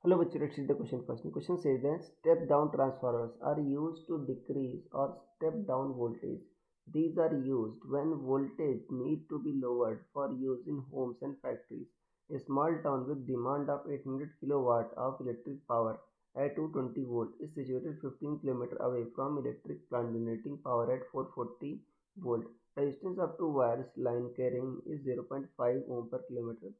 Hello, bachcho, let's read the question first. The question says that step down transformers are used to decrease or step down voltage. These are used when voltage need to be lowered for use in homes and factories. A small town with demand of 800 kilowatt of electric power at 220 volt is situated 15 km away from electric plant generating power at 440 volt. Resistance of two wires line carrying is 0.5 ohm per kilometer.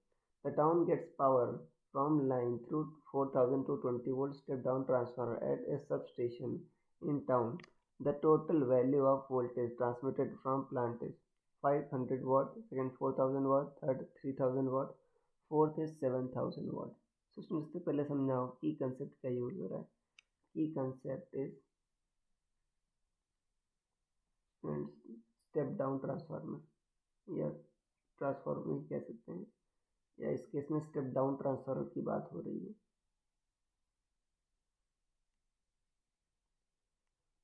The town gets power from line through 4000 to 20 volt step down transformer at a substation in town. The total value of voltage transmitted from plant is 500 watt, second 4000 watt, third 3000 watt, fourth is 7000 watt. So students से पहले समझाओ की concept का use हो रहा है. की concept is step down transformer या ट्रांसफार्मर ही कह सकते हैं, या इस केस में स्टेप डाउन ट्रांसफार्मर की बात हो रही है.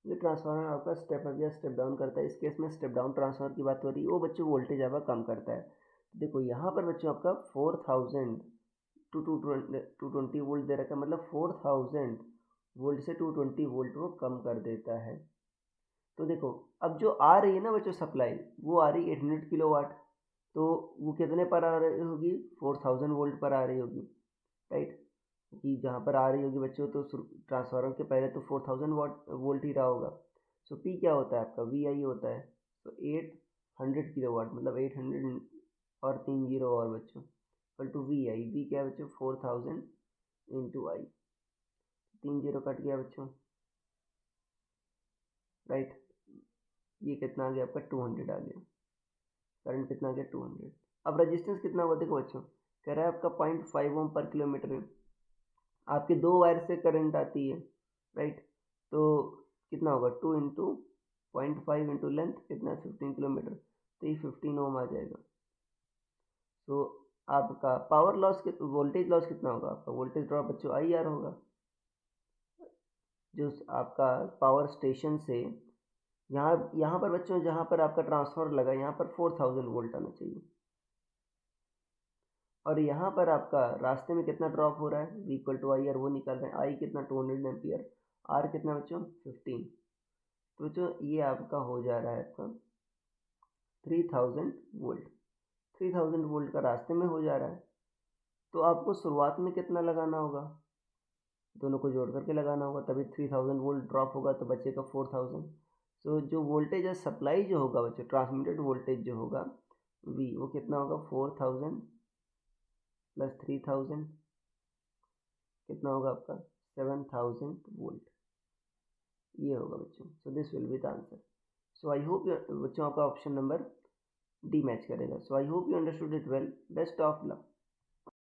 जो ट्रांसफार्मर आपका स्टेप अप या स्टेप डाउन करता है, इस केस में स्टेप डाउन ट्रांसफार्मर की बात हो रही है, वो बच्चों वोल्टेज आपका कम करता है. देखो यहाँ पर बच्चों आपका 4000 टू 220 वोल्ट दे रखा है, मतलब 4000 वोल्ट से 220 वोल्ट वो कम कर देता है. तो देखो अब जो आ रही है ना बच्चों सप्लाई, वो आ रही है 800 किलोवाट, तो वो कितने पर आ रही होगी, 4000 वोल्ट पर आ रही होगी, राइट. कि जहाँ पर आ रही होगी बच्चों तो ट्रांसफार्मर के पहले तो 4000 वोल्ट ही रहा होगा. सो पी क्या होता है आपका, वी आई होता है. तो 800 किलोवाट मतलब 800 और 3 जीरो और बच्चों equal to V I. V क्या है बच्चों, 4000 इंटू आई. 3 जीरो कट गया बच्चों, राइट. ये कितना आ गया आपका, 200 आ गया. करंट कितना आ गया, 200. अब रेजिस्टेंस कितना होगा, देखो बच्चों कह रहा है आपका 0.5 ओम पर किलोमीटर है. आपके दो वायर से करंट आती है, राइट. तो कितना होगा, 2 इंटू 0.5 इंटू लेंथ कितना, 15 किलोमीटर, तो ये 15 ओम आ जाएगा. तो आपका पावर लॉस वोल्टेज लॉस कितना होगा, आपका वोल्टेज ड्रॉप बच्चों आई आर होगा. जो आपका पावर स्टेशन से यहाँ यहाँ पर बच्चों जहाँ पर आपका ट्रांसफार्मर लगा, यहाँ पर 4000 वोल्ट आना चाहिए, और यहाँ पर आपका रास्ते में कितना ड्रॉप हो रहा है, V equal to I R वो निकाल रहे हैं. आई कितना, 200 एम्पियर, आर कितना बच्चों 15. तो बच्चों ये आपका हो जा रहा है आपका 3000 वोल्ट. 3000 वोल्ट का रास्ते में हो जा रहा है. तो आपको शुरुआत में कितना लगाना होगा, दोनों को जोड़ करके लगाना होगा, तभी 3000 वोल्ट ड्रॉप होगा तो बचेगा 4000. सो जो वोल्टेज है सप्लाई जो होगा बच्चों, ट्रांसमिटेड वोल्टेज जो होगा वी, वो कितना होगा, 4000 प्लस 3000 कितना होगा आपका 7000 वोल्ट. ये होगा बच्चों. So this will be the answer. So I hope बच्चों आपका ऑप्शन नंबर डी मैच करेगा. So I hope you understood it well. Best of luck.